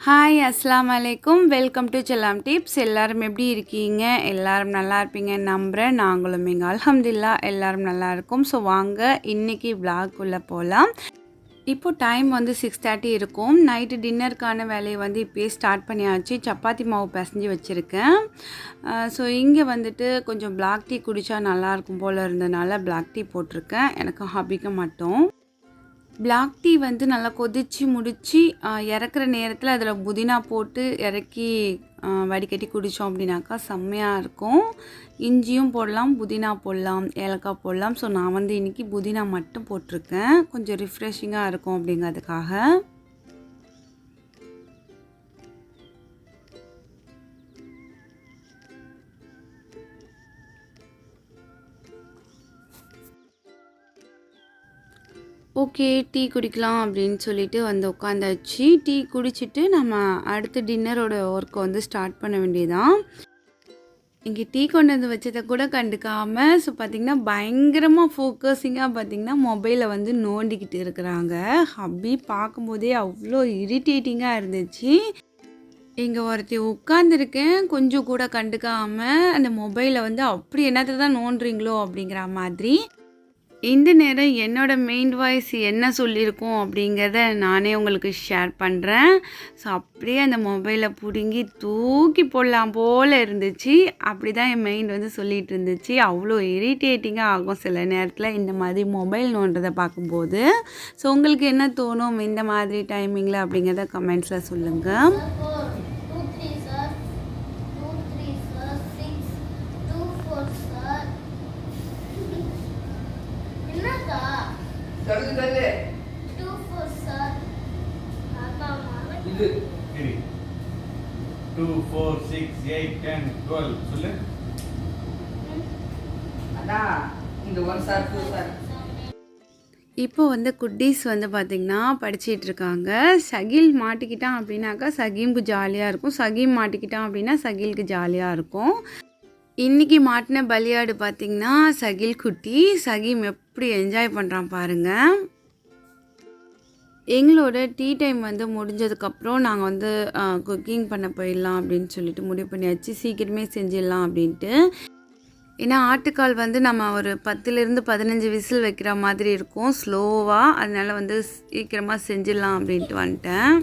Hi அஸ்ஸலாமு அலைக்கும். Welcome to செல்லம் டிப்ஸ். எல்லாரும் எப்படி இருக்கீங்க? எல்லாரும் நல்லா இருப்பீங்கன்னு நம்புகிறேன். நாங்களும் இங்கே அல்ஹம்துலில்லாஹ் எல்லாரும் நல்லா இருக்கோம். ஸோ வாங்க இன்றைக்கி விளாக்குள்ளே போகலாம். இப்போ டைம் வந்து 6:30 இருக்கும். நைட்டு டின்னருக்கான வேலையை வந்து இப்போயே ஸ்டார்ட் பண்ணியாச்சு. சப்பாத்தி மாவு பிசைஞ்சு வச்சுருக்கேன். ஸோ இங்கே வந்துட்டு கொஞ்சம் பிளாக் டீ குடித்தா நல்லாயிருக்கும் போல் இருந்ததுனால பிளாக் டீ போட்டிருக்கேன். எனக்கு ஹபிக்கு மட்டும். பிளாக் டீ வந்து நல்லா கொதித்து முடித்து இறக்குற நேரத்தில் அதில் புதினா போட்டு இறக்கி வடிகட்டி குடித்தோம் அப்படின்னாக்கா செம்மையாக இருக்கும். இஞ்சியும் போடலாம், புதினா போடலாம், ஏலக்காய் போடலாம். ஸோ நான் வந்து இன்றைக்கி புதினா மட்டும் போட்டிருக்கேன். கொஞ்சம் ரிஃப்ரெஷிங்காக இருக்கும் அப்படிங்கிறதுக்காக. ஓகே, டீ குடிக்கலாம் அப்படின்னு சொல்லிட்டு வந்து உட்காந்தாச்சு. டீ குடிச்சிட்டு நம்ம அடுத்து டின்னரோட ஒர்க்கை வந்து ஸ்டார்ட் பண்ண வேண்டியதான். இங்கே டீ கொண்டு வந்து வச்சதை கூட கண்டுக்காமல் ஸோ பார்த்திங்கன்னா பயங்கரமாக ஃபோக்கஸிங்காக பார்த்திங்கன்னா மொபைலை வந்து நோண்டிக்கிட்டு இருக்கிறாங்க. ஹப்பி பார்க்கும்போதே அவ்வளோ இரிட்டேட்டிங்காக இருந்துச்சு. இங்கே ஒருத்தி உட்காந்துருக்கேன், கொஞ்சம் கூட கண்டுக்காமல் அந்த மொபைலை வந்து அப்படி என்னத்தை தான் நோண்டுறீங்களோ அப்படிங்கிற மாதிரி. இந்த நேரம் என்னோடய மெயின் வாய்ஸ் என்ன சொல்லியிருக்கோம் அப்படிங்கிறத நானே உங்களுக்கு ஷேர் பண்ணுறேன். ஸோ அப்படியே அந்த மொபைலை பிடுங்கி தூக்கி போடலாம் போல் இருந்துச்சு. அப்படி தான் என் மைண்ட் வந்து சொல்லிகிட்டு இருந்துச்சு. அவ்வளோ இரிட்டேட்டிங்காக ஆகும் சில நேரத்தில் இந்த மாதிரி மொபைல் நோண்டுறதை பார்க்கும்போது. ஸோ உங்களுக்கு என்ன தோணும் இந்த மாதிரி டைமிங்கில் அப்படிங்கிறத கமெண்ட்ஸில் சொல்லுங்கள். இது 2 4 6 8 10 12 சொல்லு. அதான் இந்த 1 சார் 2 சார். இப்போ வந்து குட்டீஸ் வந்து பார்த்திங்கன்னா படிச்சிட்டு இருக்காங்க. சகில் மாட்டிக்கிட்டான் அப்படின்னாக்கா சகீமுக்கு ஜாலியாக இருக்கும். சகீம் மாட்டிக்கிட்டான் அப்படின்னா சகிலுக்கு ஜாலியாக இருக்கும். இன்றைக்கி மாட்டின பலியாடு பார்த்திங்கன்னா சகில் குட்டி. சகீம் எப்படி என்ஜாய் பண்ணுறான் பாருங்கள். எங்களோட டீ டைம் வந்து முடிஞ்சதுக்கப்புறம் நாங்கள் வந்து குக்கிங் பண்ண போயிடலாம் அப்படின்னு சொல்லிட்டு முடிவு பண்ணியாச்சு. சீக்கிரமே செஞ்சிடலாம் அப்படின்ட்டு. ஏன்னா ஆட்டுக்கால் வந்து நம்ம ஒரு 10லேருந்து 15 விசில் வைக்கிற மாதிரி இருக்கும் ஸ்லோவாக. அதனால் வந்து சீக்கிரமாக செஞ்சிடலாம் அப்படின்ட்டு வந்துட்டேன்.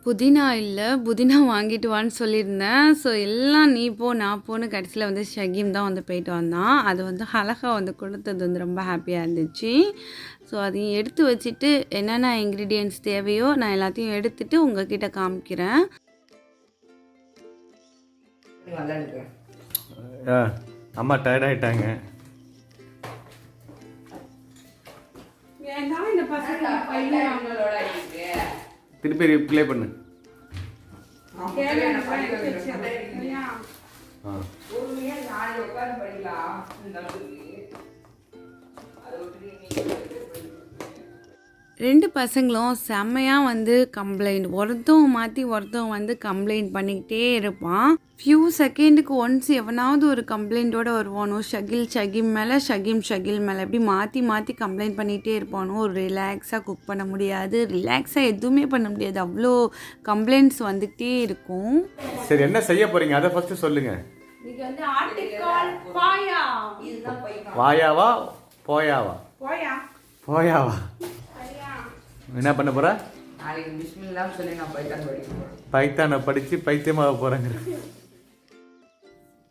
புதினா இல்லை, புதினா வாங்கிட்டு வான்னு சொல்லியிருந்தேன். ஸோ எல்லாம் நீ போ நான் போன்னு கடைசியில் வந்து ஷகீம் தான் வந்து போயிட்டு வந்தான். அது வந்து அழகாக வந்து கொடுத்தது வந்து ரொம்ப ஹாப்பியாக இருந்துச்சு. ஸோ அதையும் எடுத்து வச்சுட்டு என்னென்ன இன்க்ரீடியன்ட்ஸ் தேவையோ நான் எல்லாத்தையும் எடுத்துகிட்டு உங்ககிட்ட காமிக்கிறேன். அம்மா டயர்ட் ஆகிட்டாங்க. திருப்பி ப்ளே பண்ணு. ரெண்டு பசங்களும் செம்மையாக வந்து கம்ப்ளைண்ட், ஒருத்தவங்க மாற்றி ஒருத்தவங்க வந்து கம்ப்ளைண்ட் பண்ணிக்கிட்டே இருப்பான். ஃபியூ செகண்டுக்கு ஒன்ஸ் எவனாவது ஒரு கம்ப்ளைண்ட்டோடு வருவானோ. ஷகீம் மேலே ஷகில் மேலே எப்படி மாற்றி மாற்றி கம்ப்ளைண்ட் பண்ணிகிட்டே இருப்பானோ. ஒரு ரிலாக்ஸாக குக் பண்ண முடியாது, ரிலாக்ஸாக எதுவுமே பண்ண முடியாது. அவ்வளோ கம்ப்ளைண்ட்ஸ் வந்துக்கிட்டே இருக்கும். சரி, என்ன செய்ய போகிறீங்க அதை ஃபஸ்ட்டு சொல்லுங்கள். வாயாவா போயாவா? போயாவா. என்ன பண்ண போற? நாளைக்கு பிஸ்மில்லாஹ் சொல்லி நான் பைத்தானை படித்து பைத்தியமாக போகிறேங்க.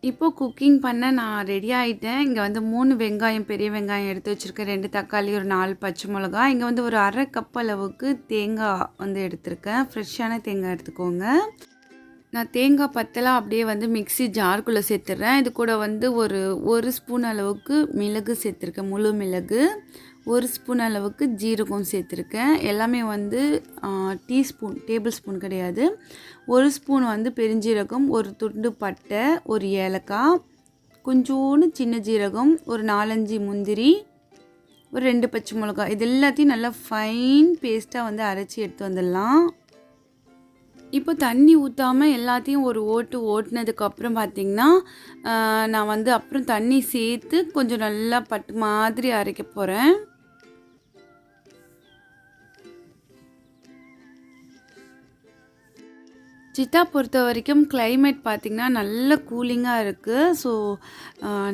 இப்போது குக்கிங் பண்ண நான் ரெடி ஆகிட்டேன். இங்கே வந்து 3 வெங்காயம், பெரிய வெங்காயம் எடுத்து வச்சுருக்கேன். 2 தக்காளி, ஒரு 4 பச்சை மிளகா. இங்கே வந்து ஒரு அரை கப் அளவுக்கு தேங்காய் வந்து எடுத்திருக்கேன். ஃப்ரெஷ்ஷான தேங்காய் எடுத்துக்கோங்க. நான் தேங்காய் பத்தலாம் அப்படியே வந்து மிக்ஸி ஜாருக்குள்ளே சேர்த்துட்றேன். இது கூட வந்து ஒரு ஸ்பூன் அளவுக்கு மிளகு சேர்த்துருக்கேன், முழு மிளகு. 1 ஸ்பூன் அளவுக்கு ஜீரகம் சேர்த்துருக்கேன். எல்லாமே வந்து டேபிள் ஸ்பூன் கிடையாது. 1 ஸ்பூன் வந்து பெருஞ்சீரகம், ஒரு துண்டு பட்டை, ஒரு ஏலக்காய், கொஞ்சோண்டு சின்ன ஜீரகம், ஒரு 4-5 முந்திரி, ஒரு 2 பச்சை மிளகாய். இது எல்லாத்தையும் நல்லா ஃபைன் பேஸ்ட்டாக வந்து அரைச்சி எடுத்து வந்துடலாம். இப்போ தண்ணி ஊத்தாம எல்லாத்தையும் ஒரு ஓட்டு ஓட்டுனதுக்கப்புறம் பார்த்தீங்கன்னா, நான் வந்து அப்புறம் தண்ணி சேர்த்து கொஞ்சம் நல்லா பட்டு மாதிரி அரைக்க போறேன். சித்தா பொறுத்த வரைக்கும் கிளைமேட் பார்த்திங்கன்னா நல்ல கூலிங்காக இருக்குது. ஸோ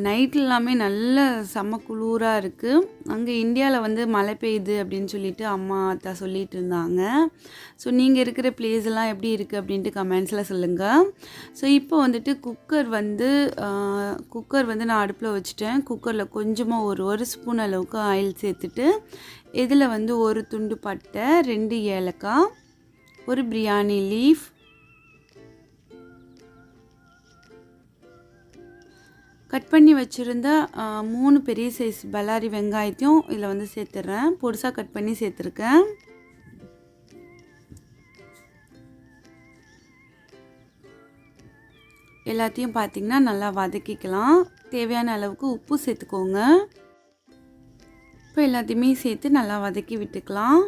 நைட்லாமே நல்ல செம்ம குளிராக இருக்குது. அங்கே இந்தியாவில் வந்து மழை பெய்யுது அப்படின்னு சொல்லிட்டு அம்மா அத்தா சொல்லிட்டு இருந்தாங்க. ஸோ நீங்கள் இருக்கிற பிளேஸ்லாம் எப்படி இருக்குது அப்படின்ட்டு கமெண்ட்ஸில் சொல்லுங்கள். ஸோ இப்போ வந்துட்டு குக்கர் வந்து நான் அடுப்பில் வச்சுட்டேன். குக்கரில் கொஞ்சமாக ஒரு ஸ்பூன் அளவுக்கு ஆயில் சேர்த்துட்டு இதில் வந்து ஒரு துண்டு பட்டை, 2 ஏலக்காய், ஒரு பிரியாணி லீஃப், கட் பண்ணி வச்சுருந்த 3 பெரிய சைஸ் பல்லாரி வெங்காயத்தையும் இதில் வந்து சேர்த்துட்றேன். பொடிசாக கட் பண்ணி சேர்த்துருக்கேன். எல்லாத்தையும் பார்த்திங்கன்னா நல்லா வதக்கிக்கலாம். தேவையான அளவுக்கு உப்பு சேர்த்துக்கோங்க. இப்போ எல்லாத்தையுமே சேர்த்து நல்லா வதக்கி விட்டுக்கலாம்.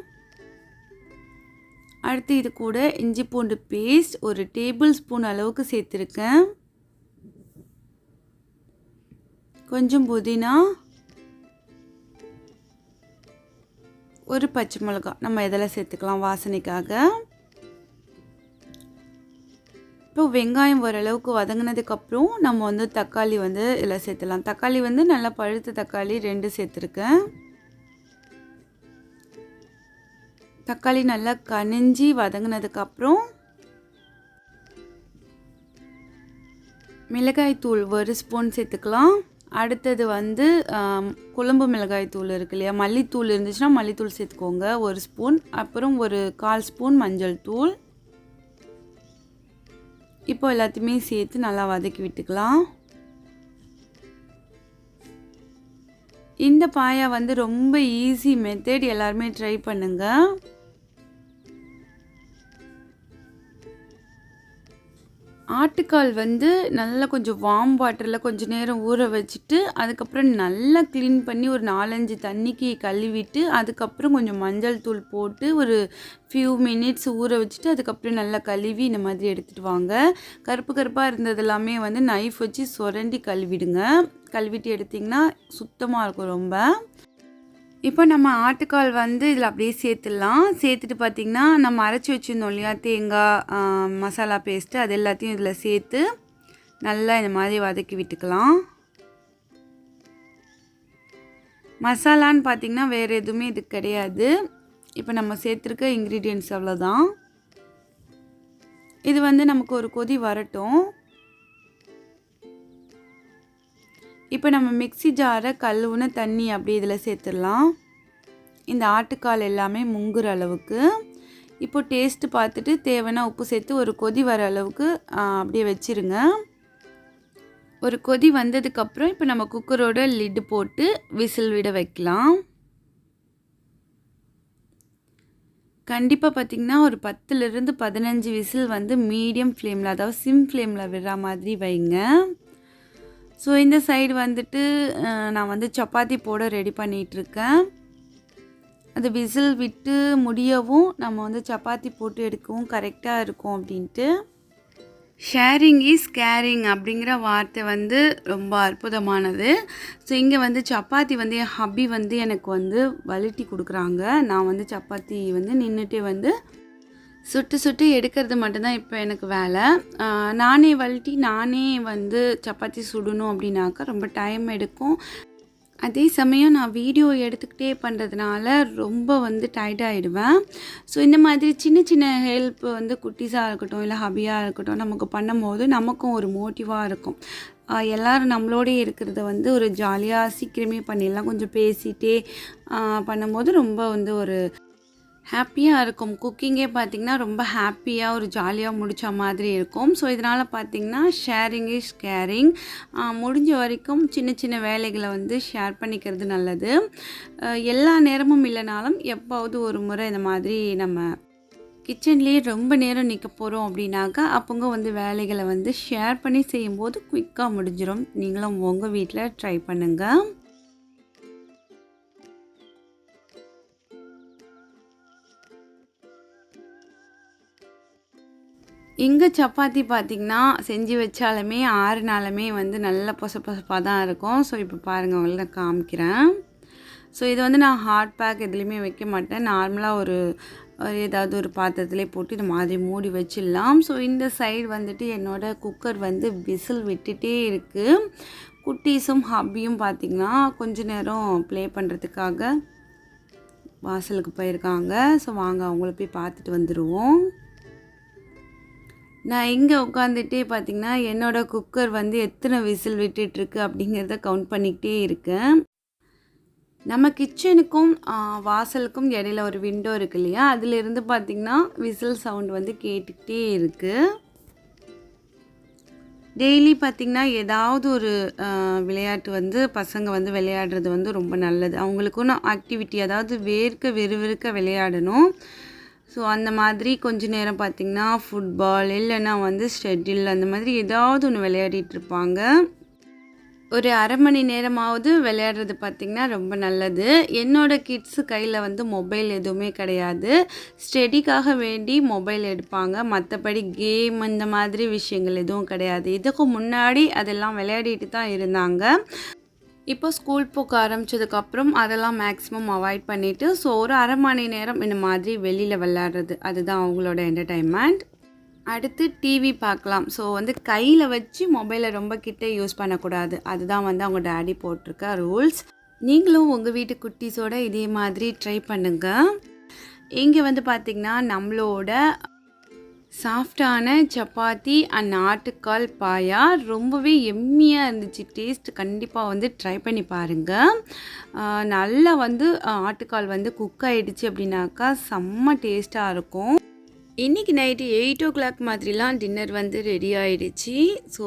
அடுத்து இது கூட இஞ்சி பூண்டு பேஸ்ட் 1 டேபிள் ஸ்பூன் அளவுக்கு சேர்த்துருக்கேன். கொஞ்சம் புதினா, ஒரு பச்சை மிளகாய் நம்ம இதில் சேர்த்துக்கலாம் வாசனைக்காக. இப்போ வெங்காயம் ஓரளவுக்கு வதங்கினதுக்கப்புறம் நம்ம வந்து தக்காளி வந்து இதில் சேர்த்துலாம். தக்காளி வந்து நல்லா பழுத்த தக்காளி 2 சேர்த்துருக்கேன். தக்காளி நல்லா கனிஞ்சி வதங்கினதுக்கப்புறம் மிளகாய் தூள் 1 ஸ்பூன் சேர்த்துக்கலாம். அடுத்தது வந்து குழம்பு மிளகாய் தூள் இருக்கு இல்லையா, மல்லித்தூள் இருந்துச்சுன்னா மல்லித்தூள் சேர்த்துக்கோங்க 1 ஸ்பூன். அப்புறம் ஒரு 1/4 ஸ்பூன் மஞ்சள் தூள். இப்போ எல்லாத்தையுமே சேர்த்து நல்லா வதக்கி விட்டுக்கலாம். இந்த பாயா வந்து ரொம்ப ஈஸி மெத்தட், எல்லாருமே ட்ரை பண்ணுங்கள். ஆட்டுக்கால் வந்து நல்லா கொஞ்சம் வார்ம் வாட்டரில் கொஞ்சம் நேரம் ஊற வச்சுட்டு அதுக்கப்புறம் நல்லா க்ளீன் பண்ணி ஒரு 4-5 தண்ணிக்கு கழுவிட்டு அதுக்கப்புறம் கொஞ்சம் மஞ்சள் தூள் போட்டு ஒரு ஃபியூ மினிட்ஸ் ஊற வச்சுட்டு அதுக்கப்புறம் நல்லா கழுவி இந்த மாதிரி எடுத்துகிட்டு வாங்க. கருப்பு கருப்பாக இருந்தது எல்லாமே வந்து நைஃப் வச்சு சுரண்டி கழுவிடுங்க. கழுவிட்டு எடுத்திங்கன்னா சுத்தமாக இருக்கும் ரொம்ப. இப்போ நம்ம ஆட்டுக்கால் வந்து இதில் அப்படியே சேர்த்துடலாம். சேர்த்துட்டு பார்த்திங்கன்னா நம்ம அரைச்சி வச்சுருந்தோம் இல்லையா தேங்காய் மசாலா பேஸ்ட்டு, அது எல்லாத்தையும் இதில் சேர்த்து நல்லா இந்த மாதிரி வதக்கி விட்டுக்கலாம். மசாலான்னு பார்த்திங்கன்னா வேறு எதுவுமே இது கிடையாது. இப்போ நம்ம சேர்த்துருக்க இன்க்ரீடியன்ட்ஸ் அவ்வளோதான். இது வந்து நமக்கு ஒரு கொதி வரட்டும். இப்போ நம்ம மிக்ஸி ஜாரை கழுவுன தண்ணி அப்படியே இதில் சேர்த்துடலாம். இந்த ஆட்டுக்கால் எல்லாமே முங்குற அளவுக்கு. இப்போ டேஸ்ட்டு பார்த்துட்டு தேவைன்னா உப்பு சேர்த்து ஒரு கொதி வர அளவுக்கு அப்படியே வச்சுருங்க. ஒரு கொதி வந்ததுக்கப்புறம் இப்போ நம்ம குக்கரோட லிட்டு போட்டு விசில் விட வைக்கலாம். கண்டிப்பாக பார்த்திங்கன்னா ஒரு 10லேருந்து 15 விசில் வந்து மீடியம் ஃப்ளேமில், அதாவது சிம் ஃப்ளேமில் விடுற மாதிரி வைங்க. ஸோ இந்த சைடு வந்துட்டு நான் வந்து சப்பாத்தி போட ரெடி பண்ணிகிட்ருக்கேன். அது விசில் விட்டு முடியவும் நம்ம வந்து சப்பாத்தி போட்டு எடுக்கவும் கரெக்டாக இருக்கும் அப்படின்ட்டு. ஷேரிங் இஸ் கேரிங் அப்படிங்கிற வார்த்தை வந்து ரொம்ப அற்புதமானது. ஸோ இங்கே வந்து சப்பாத்தி வந்து என் ஹப்பி வந்து எனக்கு வந்து வழுட்டி கொடுக்குறாங்க. நான் வந்து சப்பாத்தி வந்து நின்றுட்டே வந்து சுட்டு எடுக்கிறது மட்டும்தான் இப்போ எனக்கு வேலை. நானே வழுட்டி நானே வந்து சப்பாத்தி சுடணும் அப்படின்னாக்கா ரொம்ப டைம் எடுக்கும். அதே சமயம் நான் வீடியோ எடுத்துக்கிட்டே பண்ணுறதுனால ரொம்ப வந்து டயர்டாகிடுவேன். ஸோ இந்த மாதிரி சின்ன சின்ன ஹெல்ப் வந்து குட்டீஸாக இருக்கட்டும் இல்லை ஹபியாக இருக்கட்டும் நமக்கு பண்ணும்போது நமக்கும் ஒரு மோட்டிவாக இருக்கும். எல்லோரும் நம்மளோடே இருக்கிறத வந்து ஒரு ஜாலியாக சீக்கிரமே பண்ணிடலாம். கொஞ்சம் பேசிகிட்டே பண்ணும்போது ரொம்ப வந்து ஒரு ஹாப்பியாக இருக்கும். குக்கிங்கே பார்த்திங்கன்னா ரொம்ப ஹாப்பியாக ஒரு ஜாலியாக முடித்த மாதிரி இருக்கும். ஸோ இதனால் பார்த்திங்கன்னா ஷேரிங் இஸ் கேரிங். முடிஞ்ச வரைக்கும் சின்ன சின்ன வேலைகளை வந்து ஷேர் பண்ணிக்கிறது நல்லது. எல்லா நேரமும் இல்லைனாலும் எப்போவது ஒரு முறை இந்த மாதிரி நம்ம கிச்சன்லேயே ரொம்ப நேரம் நிற்க போகிறோம் அப்படின்னாக்கா அப்போங்க வந்து வேலைகளை வந்து ஷேர் பண்ணி செய்யும்போது குயிக்காக முடிஞ்சிடும். நீங்களும் உங்கள் வீட்டில் ட்ரை பண்ணுங்கள். இங்கே சப்பாத்தி பார்த்திங்கன்னா செஞ்சு வச்சாலுமே 6 நாளுமே வந்து நல்ல பொசப்பாக தான் இருக்கும். ஸோ இப்போ பாருங்கள் உங்களுக்கு நான் காமிக்கிறேன். ஸோ இது வந்து நான் ஹாட் பேக் எதுலேயுமே வைக்க மாட்டேன். நார்மலாக ஒரு ஏதாவது ஒரு பாத்திரத்திலே போட்டு இந்த மாதிரி மூடி வச்சிடலாம். ஸோ இந்த சைடு வந்துட்டு என்னோடய குக்கர் வந்து விசில் விட்டுட்டே இருக்குது. குட்டீஸும் ஹப்பியும் பார்த்திங்கன்னா கொஞ்ச நேரம் ப்ளே பண்ணுறதுக்காக வாசலுக்கு போயிருக்காங்க. ஸோ வாங்க அவங்கள போய் பார்த்துட்டு வந்துடுவோம். நான் இங்கே உட்காந்துட்டே பார்த்திங்கன்னா என்னோடய குக்கர் வந்து எத்தனை விசில் விட்டுட்ருக்கு அப்படிங்கிறத கவுண்ட் பண்ணிக்கிட்டே இருக்கேன். நம்ம கிச்சனுக்கும் வாசலுக்கும் இடையில ஒரு விண்டோ இருக்கு இல்லையா, அதிலிருந்து பார்த்திங்கன்னா விசில் சவுண்ட் வந்து கேட்டுக்கிட்டே இருக்குது. டெய்லி பார்த்திங்கன்னா ஏதாவது ஒரு விளையாட்டு வந்து பசங்க வந்து விளையாடுறது வந்து ரொம்ப நல்லது. அவங்களுக்கும் ஆக்டிவிட்டி, அதாவது விறுவிறுக்க விளையாடணும். ஸோ அந்த மாதிரி கொஞ்ச நேரம் பார்த்திங்கன்னா ஃபுட்பால் இல்லைன்னா வந்து ஷட்டில் அந்த மாதிரி ஏதாவது ஒன்று விளையாடிட்டுருப்பாங்க. ஒரு அரை மணி நேரமாவது விளையாடுறது பார்த்திங்கன்னா ரொம்ப நல்லது. என்னோடய கிட்ஸு கையில் வந்து மொபைல் எதுவுமே கிடையாது. ஸ்டடிக்காக வேண்டி மொபைல் எடுப்பாங்க. மற்றபடி கேம் இந்த மாதிரி விஷயங்கள் எதுவும் கிடையாது. இதுக்கு முன்னாடி அதெல்லாம் விளையாடிட்டு தான் இருந்தாங்க. இப்போ ஸ்கூல் போக ஆரம்பித்ததுக்கப்புறம் அதெல்லாம் மேக்ஸிமம் அவாய்ட் பண்ணிவிட்டு ஸோ ஒரு அரை மணி நேரம் இந்த மாதிரி வெளியில் விளையாடுறது அதுதான் அவங்களோட என்டர்டைன்மெண்ட். அடுத்து டிவி பார்க்கலாம். ஸோ வந்து கையில் வச்சு மொபைலை ரொம்ப கிட்டே யூஸ் பண்ணக்கூடாது. அதுதான் வந்து அவங்க டேடி போட்டிருக்க ரூல்ஸ். நீங்களும் உங்கள் வீட்டு குட்டீஸோட இதே மாதிரி ட்ரை பண்ணுங்கள். இங்கே வந்து பார்த்திங்கன்னா நம்மளோட சாஃப்டான சப்பாத்தி அண்ட் ஆட்டுக்கால் பாயா ரொம்பவே எம்மியாக இருந்துச்சு. டேஸ்ட் கண்டிப்பாக வந்து ட்ரை பண்ணி பாருங்கள். நல்லா வந்து ஆட்டுக்கால் வந்து குக் ஆகிடுச்சு அப்படின்னாக்கா செம்ம டேஸ்ட்டாக இருக்கும். இன்றைக்கி நைட்டு 8 o'clock மாதிரிலாம் டின்னர் வந்து ரெடி ஆகிடுச்சு. ஸோ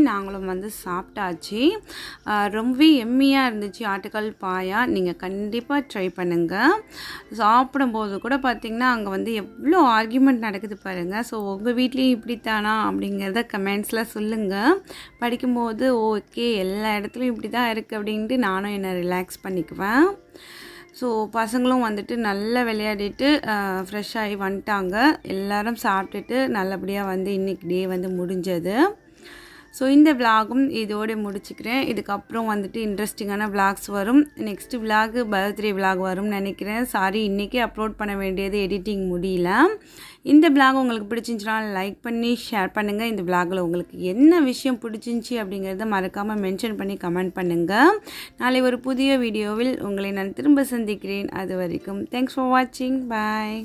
நாங்களும் வந்து சாப்பிட்டாச்சு. ரொம்பவே எம்மியாக இருந்துச்சு ஆட்டுக்கால் பாயா. நீங்கள் கண்டிப்பாக ட்ரை பண்ணுங்கள். சாப்பிடும்போது கூட பார்த்திங்கன்னா அங்கே வந்து எவ்வளோ ஆர்கியூமெண்ட் நடக்குது பாருங்கள். ஸோ உங்கள் வீட்லேயும் இப்படித்தானா அப்படிங்கிறத கமெண்ட்ஸில் சொல்லுங்கள். படிக்கும்போது ஓகே எல்லா இடத்துலையும் இப்படி தான் இருக்குது அப்படின்ட்டு நானும் என்னை ரிலாக்ஸ் பண்ணிக்குவேன். ஸோ பசங்களும் வந்துட்டு நல்லா விளையாடிட்டு ஃப்ரெஷ் ஆகி வந்துட்டாங்க. எல்லோரும் சாப்பிட்டுட்டு நல்லபடியாக வந்து இன்றைக்கி டே வந்து முடிஞ்சது. ஸோ இந்த விலாகும் இதோடு முடிச்சுக்கிறேன். இதுக்கப்புறம் வந்துட்டு இன்ட்ரெஸ்டிங்கான விலாக்ஸ் வரும். நெக்ஸ்ட்டு விலாகு பர்த்டே விலாக் வரும்னு நினைக்கிறேன். சாரி இன்றைக்கி அப்லோட் பண்ண வேண்டியது எடிட்டிங் முடியல. இந்த விலாக் உங்களுக்கு பிடிச்சிருந்துச்சுன்னா லைக் பண்ணி ஷேர் பண்ணுங்கள். இந்த விலாகில் உங்களுக்கு என்ன விஷயம் பிடிச்சிருந்துச்சி அப்படிங்கிறத மறக்காமல் மென்ஷன் பண்ணி கமெண்ட் பண்ணுங்கள். நாளை ஒரு புதிய வீடியோவில் உங்களை நான் திரும்ப சந்திக்கிறேன். அது வரைக்கும் தேங்க்ஸ் ஃபார் வாட்சிங். பாய்.